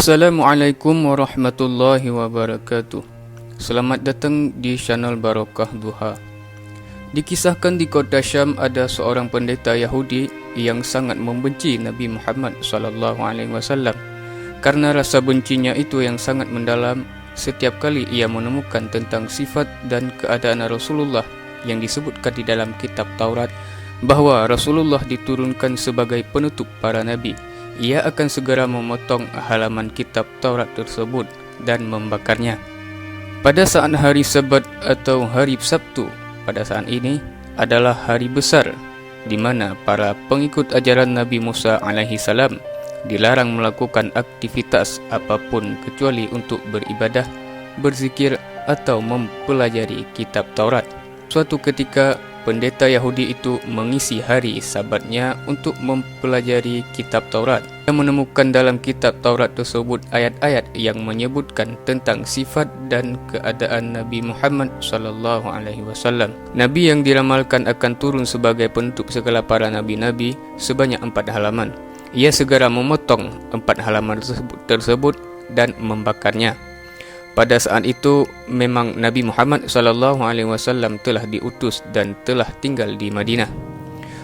Assalamualaikum warahmatullahi wabarakatuh. Selamat datang di channel Barokah Duha. Dikisahkan di kota Syam ada seorang pendeta Yahudi yang sangat membenci Nabi Muhammad SAW. Karena rasa bencinya itu yang sangat mendalam, setiap kali ia menemukan tentang sifat dan keadaan Rasulullah yang disebutkan di dalam kitab Taurat bahwa Rasulullah diturunkan sebagai penutup para nabi, ia akan segera memotong halaman kitab Taurat tersebut dan membakarnya. Pada saat hari Sabat atau hari Sabtu pada saat ini adalah hari besar di mana para pengikut ajaran Nabi Musa alaihi salam dilarang melakukan aktivitas apapun kecuali untuk beribadah, berzikir atau mempelajari kitab Taurat. Suatu ketika pendeta Yahudi itu mengisi hari Sabatnya untuk mempelajari kitab Taurat. Dia menemukan dalam kitab Taurat tersebut ayat-ayat yang menyebutkan tentang sifat dan keadaan Nabi Muhammad SAW. Nabi yang diramalkan akan turun sebagai penutup segala para nabi-nabi sebanyak 4 halaman. Ia segera memotong 4 halaman tersebut dan membakarnya. Pada saat itu memang Nabi Muhammad SAW telah diutus dan telah tinggal di Madinah.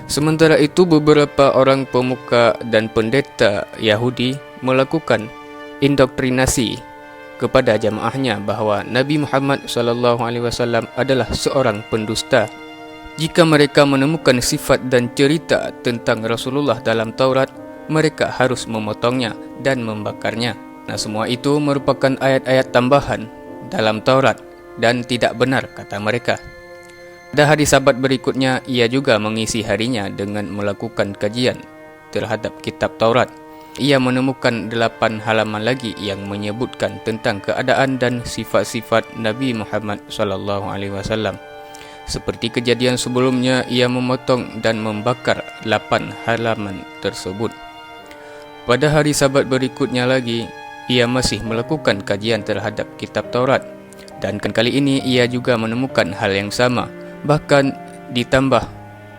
Sementara itu beberapa orang pemuka dan pendeta Yahudi melakukan indoktrinasi kepada jamaahnya bahawa Nabi Muhammad SAW adalah seorang pendusta. Jika mereka menemukan sifat dan cerita tentang Rasulullah dalam Taurat, mereka harus memotongnya dan membakarnya. Semua itu merupakan ayat-ayat tambahan dalam Taurat dan tidak benar, kata mereka. Pada hari Sabat berikutnya, ia juga mengisi harinya dengan melakukan kajian terhadap kitab Taurat. Ia menemukan 8 halaman lagi yang menyebutkan tentang keadaan dan sifat-sifat Nabi Muhammad SAW. Seperti kejadian sebelumnya, ia memotong dan membakar 8 halaman tersebut. Pada hari Sabat berikutnya lagi, ia masih melakukan kajian terhadap kitab Taurat, dan kali ini ia juga menemukan hal yang sama, bahkan ditambah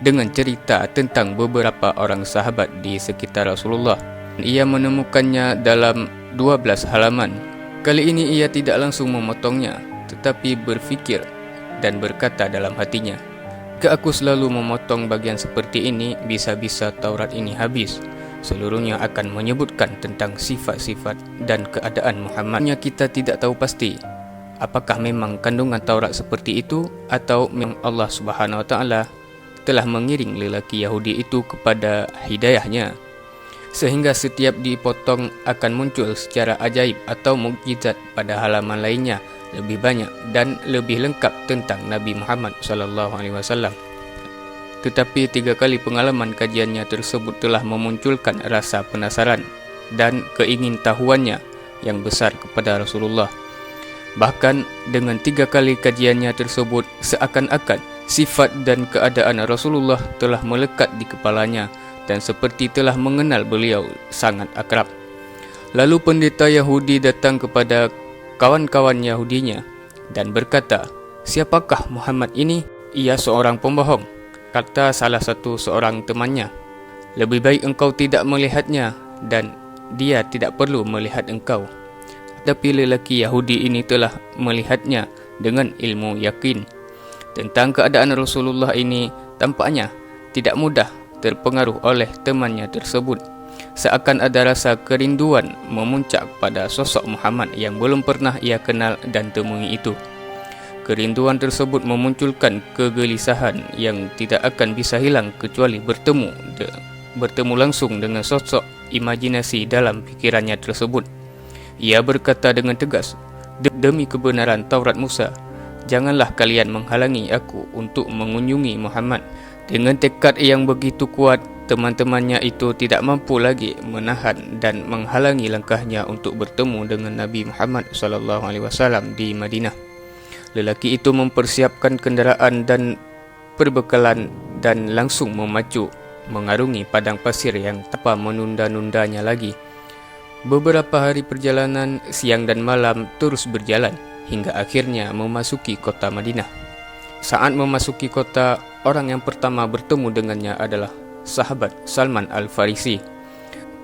dengan cerita tentang beberapa orang sahabat di sekitar Rasulullah. Ia menemukannya dalam 12 halaman. Kali ini ia tidak langsung memotongnya, tetapi berfikir dan berkata dalam hatinya, "Jika aku selalu memotong bagian seperti ini, bisa-bisa Taurat ini habis. Seluruhnya akan menyebutkan tentang sifat-sifat dan keadaan Muhammadnya. Kita tidak tahu pasti apakah memang kandungan Taurat seperti itu atau memang Allah Subhanahu Wa Taala telah mengiring lelaki Yahudi itu kepada hidayahnya, sehingga setiap dipotong akan muncul secara ajaib atau mukjizat pada halaman lainnya lebih banyak dan lebih lengkap tentang Nabi Muhammad SAW. Tetapi 3 kali pengalaman kajiannya tersebut telah memunculkan rasa penasaran dan keingintahuannya yang besar kepada Rasulullah. Bahkan dengan 3 kali kajiannya tersebut, seakan-akan sifat dan keadaan Rasulullah telah melekat di kepalanya dan seperti telah mengenal beliau sangat akrab. Lalu pendeta Yahudi datang kepada kawan-kawan Yahudinya dan berkata, "Siapakah Muhammad ini? Ia seorang pembohong," kata salah satu seorang temannya. "Lebih baik engkau tidak melihatnya dan dia tidak perlu melihat engkau." Tapi lelaki Yahudi ini telah melihatnya dengan ilmu yakin. Tentang keadaan Rasulullah ini tampaknya tidak mudah terpengaruh oleh temannya tersebut. Seakan ada rasa kerinduan memuncak pada sosok Muhammad yang belum pernah ia kenal dan temui itu. Kerinduan tersebut memunculkan kegelisahan yang tidak akan bisa hilang kecuali bertemu langsung dengan sosok imajinasi dalam pikirannya tersebut. Ia berkata dengan tegas, "Demi kebenaran Taurat Musa, janganlah kalian menghalangi aku untuk mengunjungi Muhammad." Dengan tekad yang begitu kuat, teman-temannya itu tidak mampu lagi menahan dan menghalangi langkahnya untuk bertemu dengan Nabi Muhammad SAW di Madinah. Lelaki itu mempersiapkan kenderaan dan perbekalan dan langsung mengarungi padang pasir yang tanpa menunda-nundanya lagi. Beberapa hari perjalanan, siang dan malam terus berjalan hingga akhirnya memasuki kota Madinah. Saat memasuki kota, orang yang pertama bertemu dengannya adalah sahabat Salman Al-Farisi.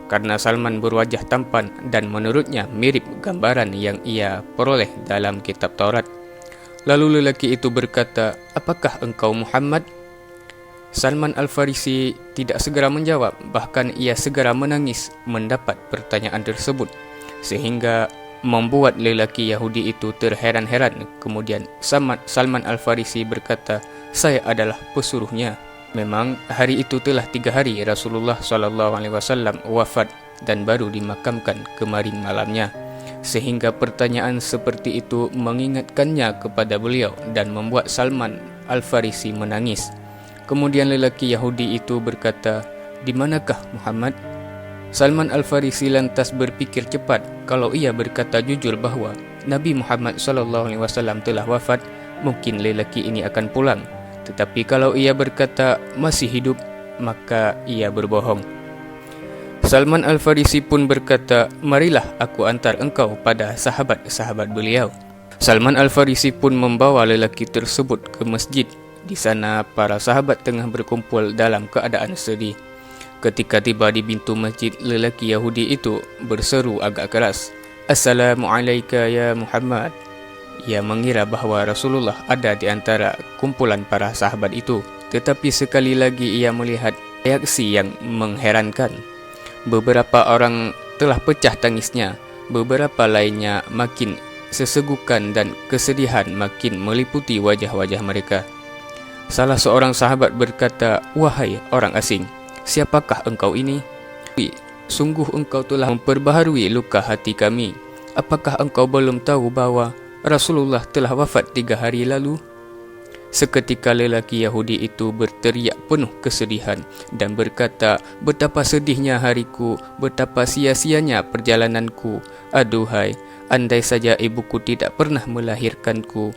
karena Salman berwajah tampan dan menurutnya mirip gambaran yang ia peroleh dalam kitab Taurat. Lalu lelaki itu berkata, "Apakah engkau Muhammad?" Salman Al-Farisi tidak segera menjawab, bahkan ia segera menangis mendapat pertanyaan tersebut, sehingga membuat lelaki Yahudi itu terheran-heran. Kemudian Salman Al-Farisi berkata, "Saya adalah pesuruhnya." Memang hari itu telah 3 hari Rasulullah SAW wafat dan baru dimakamkan kemarin malamnya, sehingga pertanyaan seperti itu mengingatkannya kepada beliau dan membuat Salman Al-Farisi menangis. Kemudian lelaki Yahudi itu berkata, "Di manakah Muhammad?" Salman Al-Farisi lantas berpikir cepat. Kalau ia berkata jujur bahawa Nabi Muhammad SAW telah wafat, mungkin lelaki ini akan pulang. Tetapi kalau ia berkata masih hidup, maka ia berbohong. Salman Al-Farisi pun berkata, "Marilah aku antar engkau pada sahabat-sahabat beliau." Salman Al-Farisi pun membawa lelaki tersebut ke masjid. Di sana para sahabat tengah berkumpul dalam keadaan sedih. Ketika tiba di pintu masjid, lelaki Yahudi itu berseru agak keras, "Assalamualaikum ya Muhammad." Ia mengira bahawa Rasulullah ada di antara kumpulan para sahabat itu. Tetapi sekali lagi ia melihat reaksi yang mengherankan. Beberapa orang telah pecah tangisnya, beberapa lainnya makin sesegukan dan kesedihan makin meliputi wajah-wajah mereka. Salah seorang sahabat berkata, "Wahai orang asing, siapakah engkau ini? Sungguh engkau telah memperbaharui luka hati kami. Apakah engkau belum tahu bahawa Rasulullah telah wafat 3 hari lalu?" Seketika lelaki Yahudi itu berteriak penuh kesedihan dan berkata, "Betapa sedihnya hariku, betapa sia-sianya perjalananku. Aduhai, andai saja ibuku tidak pernah melahirkanku.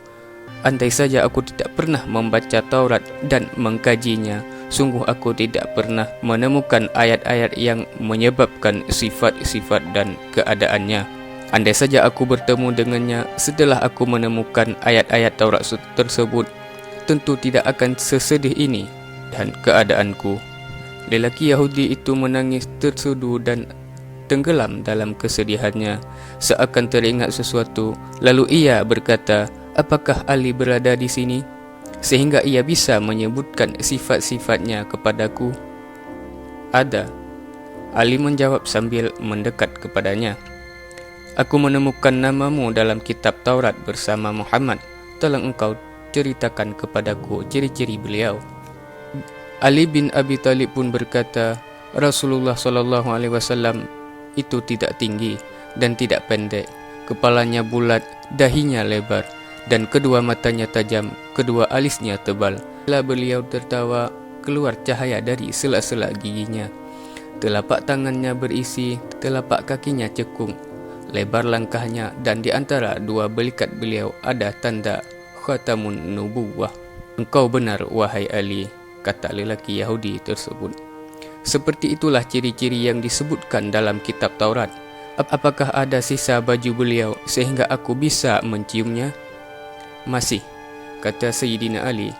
Andai saja aku tidak pernah membaca Taurat dan mengkajinya. Sungguh aku tidak pernah menemukan ayat-ayat yang menyebabkan sifat-sifat dan keadaannya. Andai saja aku bertemu dengannya setelah aku menemukan ayat-ayat Taurat tersebut, tentu tidak akan sesedih ini dan keadaanku." Lelaki Yahudi itu menangis terseduh dan tenggelam dalam kesedihannya, seakan teringat sesuatu. Lalu ia berkata, "Apakah Ali berada di sini, sehingga ia bisa menyebutkan sifat-sifatnya kepadaku?" "Ada." Ali menjawab sambil mendekat kepadanya. "Aku menemukan namamu dalam kitab Taurat bersama Muhammad. Tolong engkau ceritakan kepadaku ciri-ciri beliau." Ali bin Abi Talib pun berkata, "Rasulullah SAW itu tidak tinggi dan tidak pendek. Kepalanya bulat, dahinya lebar, dan kedua matanya tajam, kedua alisnya tebal. Bila beliau tertawa, keluar cahaya dari sela-sela giginya. Telapak tangannya berisi, telapak kakinya cekung. Lebar langkahnya, dan di antara dua belikat beliau ada tanda khatamun nubuwah." "Engkau benar, wahai Ali," kata lelaki Yahudi tersebut. "Seperti itulah ciri-ciri yang disebutkan dalam kitab Taurat. Apakah ada sisa baju beliau sehingga aku bisa menciumnya?" "Masih," kata Sayyidina Ali.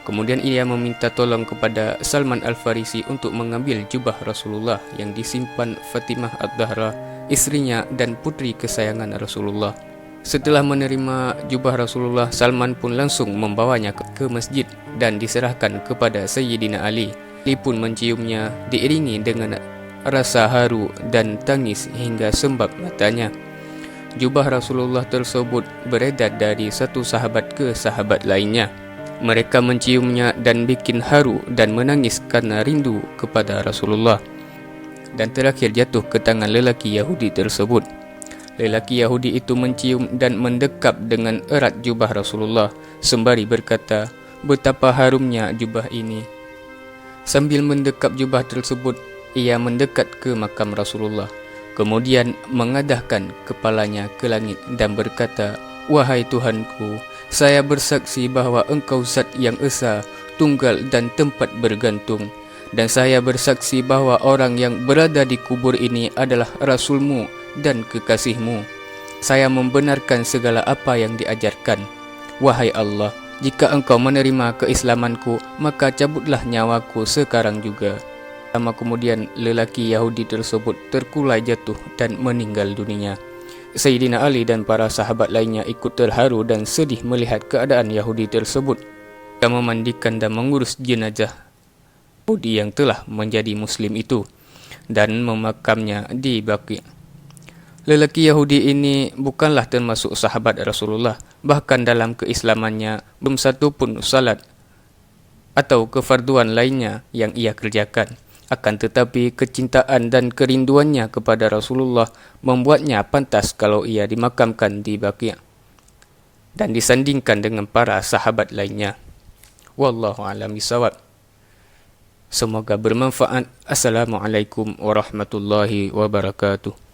Kemudian ia meminta tolong kepada Salman Al-Farisi untuk mengambil jubah Rasulullah yang disimpan Fatimah Ad-Dahra, istrinya dan putri kesayangan Rasulullah. Setelah menerima jubah Rasulullah, Salman pun langsung membawanya ke masjid dan diserahkan kepada Sayyidina Ali. Ali pun menciumnya diiringi dengan rasa haru dan tangis hingga sembab matanya. Jubah Rasulullah tersebut beredar dari satu sahabat ke sahabat lainnya. Mereka menciumnya dan bikin haru dan menangis karena rindu kepada Rasulullah. Dan terakhir jatuh ke tangan lelaki Yahudi tersebut. Lelaki Yahudi itu mencium dan mendekap dengan erat jubah Rasulullah sembari berkata, "Betapa harumnya jubah ini." Sambil mendekap jubah tersebut, ia mendekat ke makam Rasulullah. Kemudian mengadahkan kepalanya ke langit dan berkata, "Wahai Tuhanku, saya bersaksi bahawa engkau zat yang esa, tunggal dan tempat bergantung. Dan saya bersaksi bahawa orang yang berada di kubur ini adalah Rasulmu dan kekasihmu. Saya membenarkan segala apa yang diajarkan. Wahai Allah, jika engkau menerima keislamanku, maka cabutlah nyawaku sekarang juga." Lama kemudian, lelaki Yahudi tersebut terkulai jatuh dan meninggal dunia. Sayyidina Ali dan para sahabat lainnya ikut terharu dan sedih melihat keadaan Yahudi tersebut. Mereka memandikan dan mengurus jenazah Yahudi yang telah menjadi Muslim itu dan memakamnya di Baqi'. Lelaki Yahudi ini bukanlah termasuk sahabat Rasulullah. Bahkan dalam keislamannya, belum satu pun salat atau kefarduan lainnya yang ia kerjakan. Akan tetapi kecintaan dan kerinduannya kepada Rasulullah membuatnya pantas kalau ia dimakamkan di Baqi' dan disandingkan dengan para sahabat lainnya. Wallahu a'lam bishawab. Semoga bermanfaat. Assalamualaikum warahmatullahi wabarakatuh.